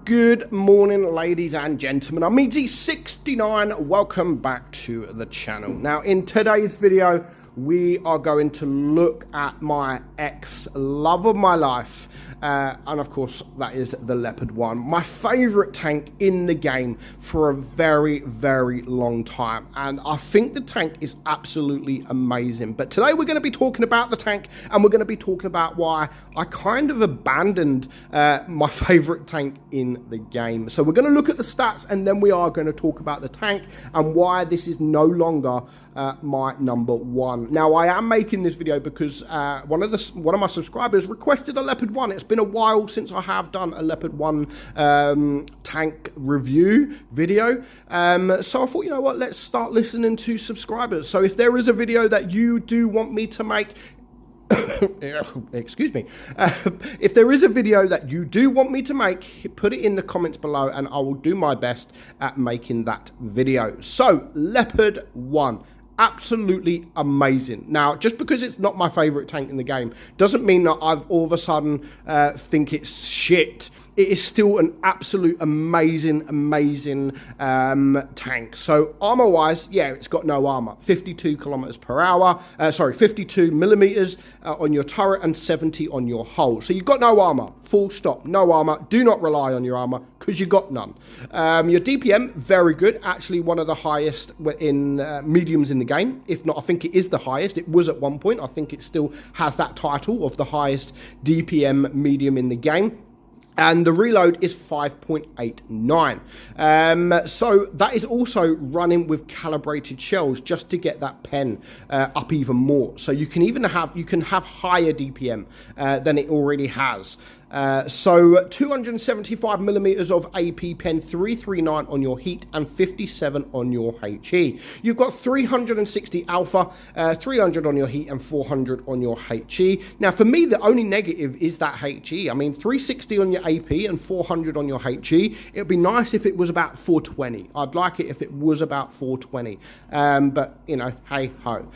Good morning, ladies and gentlemen. I'm meadsy69. Welcome back to the channel. Now, in today's video, we are going to look at my ex-love of my life. And of course, that is the Leopard 1. My favorite tank in the game for a very, very long time. And I think the tank is absolutely amazing. But today we're going to be talking about the tank, and we're going to be talking about why I kind of abandoned my favorite tank in the game. So we're going to look at the stats, and then we are going to talk about the tank and why this is no longer my number one. Now, I am making this video because one of my subscribers requested a Leopard 1. It's been a while since I have done a Leopard 1 tank review video. So I thought, you know what, let's start listening to subscribers. So if there is a video that you do want me to make, excuse me, if there is a video that you do want me to make, put it in the comments below and I will do my best at making that video. So Leopard 1, absolutely amazing. Now, just because it's not my favorite tank in the game doesn't mean that I've all of a sudden think it's shit. It is still an absolute amazing tank. So armor-wise, yeah, it's got no armor. 52 kilometers per hour. 52 millimeters on your turret and 70 on your hull. So you've got no armor. Full stop. No armor. Do not rely on your armor because you got none. Your DPM, very good. Actually, one of the highest in mediums in the game. If not, I think it is the highest. It was at one point. I think it still has that title of the highest DPM medium in the game. And the reload is 5.89. So that is also running with calibrated shells just to get that pen up even more. So you can even have higher DPM than it already has. So 275 millimeters of AP pen, 339 on your heat and 57 on your HE. You've got 360 alpha, 300 on your heat and 400 on your HE. Now for me, the only negative is that HE. I mean, 360 on your AP and 400 on your HE. It would be nice if it was about 420. I'd like it if it was about 420. But you know, hey ho.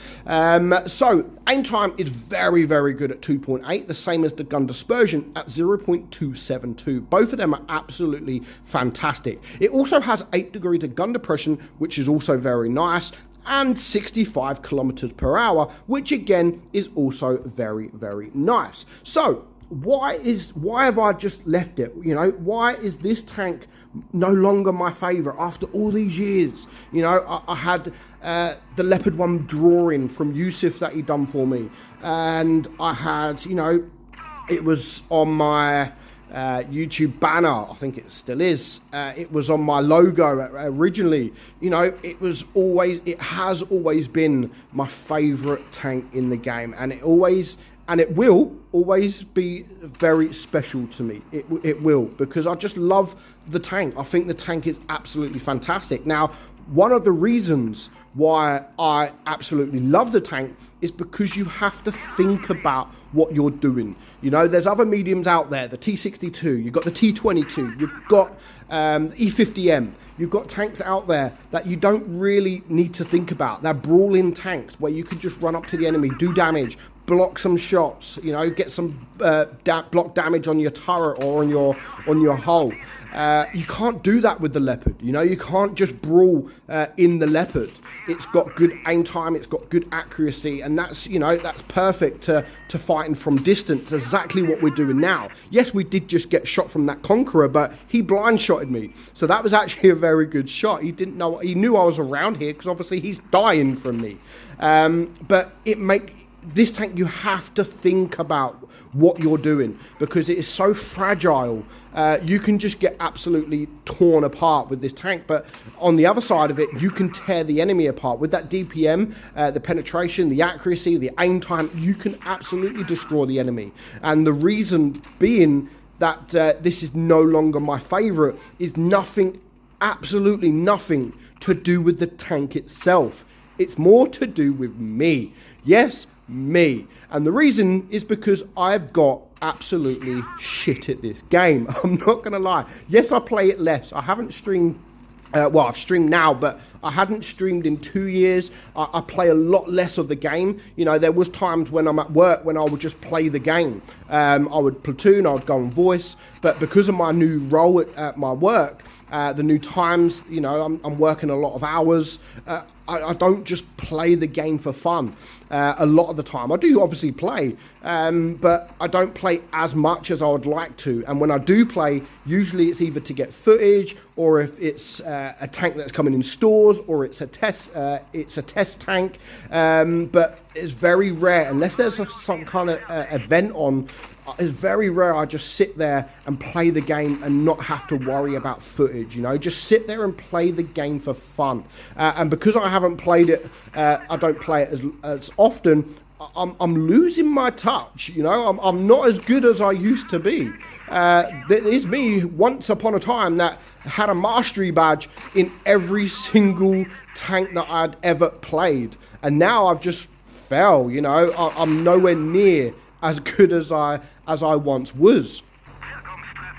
So aim time is very, very good at 2.8, the same as the gun dispersion at 0.272. Both of them are absolutely fantastic. It also has 8 degrees of gun depression, which is also very nice, and 65 kilometers per hour, which again is also very, very nice. So why have I just left it? You know, why is this tank no longer my favorite after all these years? You know, I had the Leopard 1 drawing from Yusuf that he done for me, and I had, you know, it was on my YouTube banner. I think it still is. It was on my logo originally. You know, it has always been my favorite tank in the game, and it will always be very special to me. It will, because I just love the tank. I think the tank is absolutely fantastic. Now, one of the reasons why I absolutely love the tank is because you have to think about what you're doing. You know, there's other mediums out there, the T62, you've got the T22, you've got E50M, you've got tanks out there that you don't really need to think about. They're brawling tanks where you can just run up to the enemy, do damage, block some shots, you know, get some block damage on your turret or on your hull. You can't do that with the Leopard. You know, you can't just brawl in the Leopard. It's got good aim time, it's got good accuracy, and that's, you know, that's perfect to fighting from distance. Exactly what we're doing now. Yes, we did just get shot from that Conqueror, but he blind shotted me, so that was actually a very good shot. He knew I was around here because obviously he's dying from me. But this tank, you have to think about what you're doing because it is so fragile. You can just get absolutely torn apart with this tank, but on the other side of it, you can tear the enemy apart. With that DPM, the penetration, the accuracy, the aim time, you can absolutely destroy the enemy. And the reason being that this is no longer my favorite is absolutely nothing to do with the tank itself. It's more to do with me. Yes, me. And the reason is because I've got absolutely shit at this game. I'm not gonna lie. Yes, I play it less. I haven't streamed Well, I've streamed now, but I hadn't streamed in 2 years. I play a lot less of the game. You know, there was times when I'm at work when I would just play the game. I would platoon, I would go on voice. But because of my new role at my work, the new times, you know, I'm working a lot of hours. I don't just play the game for fun a lot of the time. I do obviously play, but I don't play as much as I would like to. And when I do play, usually it's either to get footage, or if it's a tank that's coming in stores, or it's a test tank. But it's very rare, unless there's some kind of event on. It's very rare I just sit there and play the game and not have to worry about footage, you know, just sit there and play the game for fun. And because I haven't played it, I don't play it as often, I'm losing my touch, you know, I'm not as good as I used to be. There is me once upon a time that had a mastery badge in every single tank that I'd ever played. And now I've just fell, you know, I'm nowhere near as good as I once was.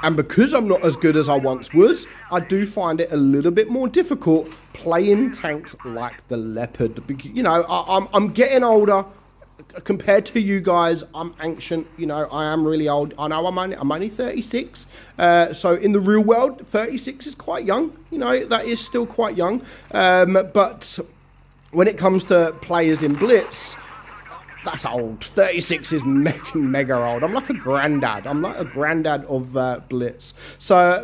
And because I'm not as good as I once was, I do find it a little bit more difficult playing tanks like the Leopard. You know, I'm getting older compared to you guys. I'm ancient, you know, I am really old. I know I'm only 36. So in the real world, 36 is quite young. You know, that is still quite young. But when it comes to players in Blitz, that's old. 36 is mega old. I'm like a granddad. I'm like a granddad of Blitz. So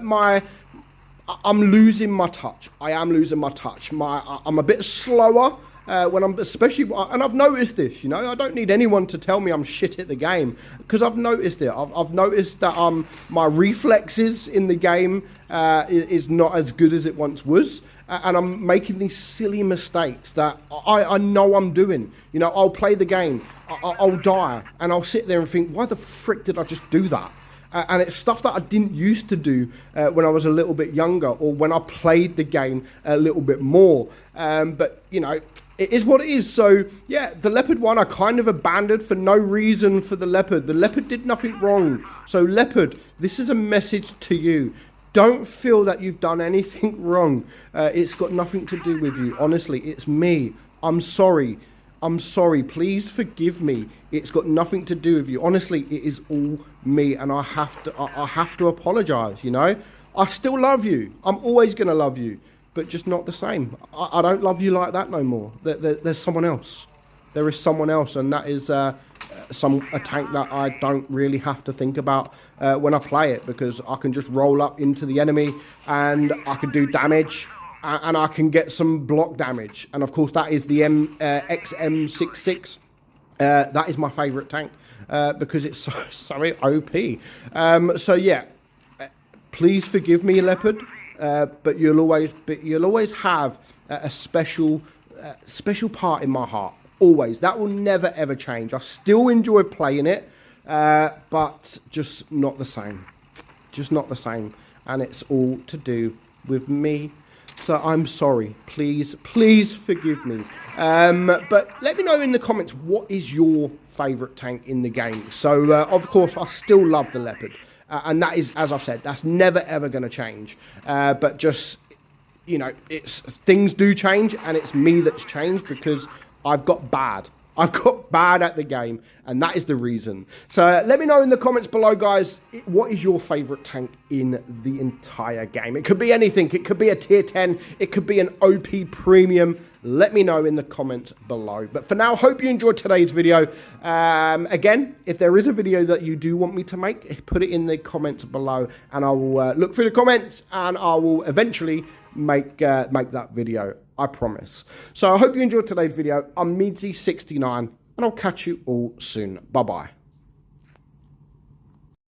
I'm losing my touch. I am losing my touch. I'm a bit slower when I'm, especially, and I've noticed this, you know, I don't need anyone to tell me I'm shit at the game, because I've noticed it. I've noticed that my reflexes in the game is not as good as it once was. And I'm making these silly mistakes that I know I'm doing. You know, I'll play the game, I'll die, and I'll sit there and think, why the frick did I just do that? And it's stuff that I didn't used to do when I was a little bit younger, or when I played the game a little bit more. But, you know, it is what it is. So, yeah, the Leopard one I kind of abandoned for no reason for the Leopard. The Leopard did nothing wrong. So, Leopard, this is a message to you. Don't feel that you've done anything wrong. It's got nothing to do with you. Honestly, it's me. I'm sorry. I'm sorry. Please forgive me. It's got nothing to do with you. Honestly, it is all me, and I have to apologize, you know? I still love you. I'm always going to love you, but just not the same. I don't love you like that no more. There's someone else. There is someone else, and that is a tank that I don't really have to think about when I play it, because I can just roll up into the enemy and I can do damage, and I can get some block damage. And of course, that is the XM66. That is my favorite tank because it's so OP. So yeah, please forgive me, Leopard, but you'll always have a special part in my heart. Always. That will never ever change. I still enjoy playing it, but just not the same. Just not the same. And it's all to do with me. So I'm sorry. Please forgive me. But let me know in the comments, what is your favourite tank in the game? So, of course, I still love the Leopard. And that is, as I've said, that's never ever going to change. But just, you know, things do change, and it's me that's changed because I've got bad. I've got bad at the game, and that is the reason. So let me know in the comments below, guys, what is your favourite tank in the entire game? It could be anything. It could be a tier 10. It could be an OP premium. Let me know in the comments below. But for now, hope you enjoyed today's video. Again, if there is a video that you do want me to make, put it in the comments below, and I will look through the comments, and I will eventually make that video. I promise. So I hope you enjoyed today's video. I'm meadsy69, and I'll catch you all soon. Bye-bye.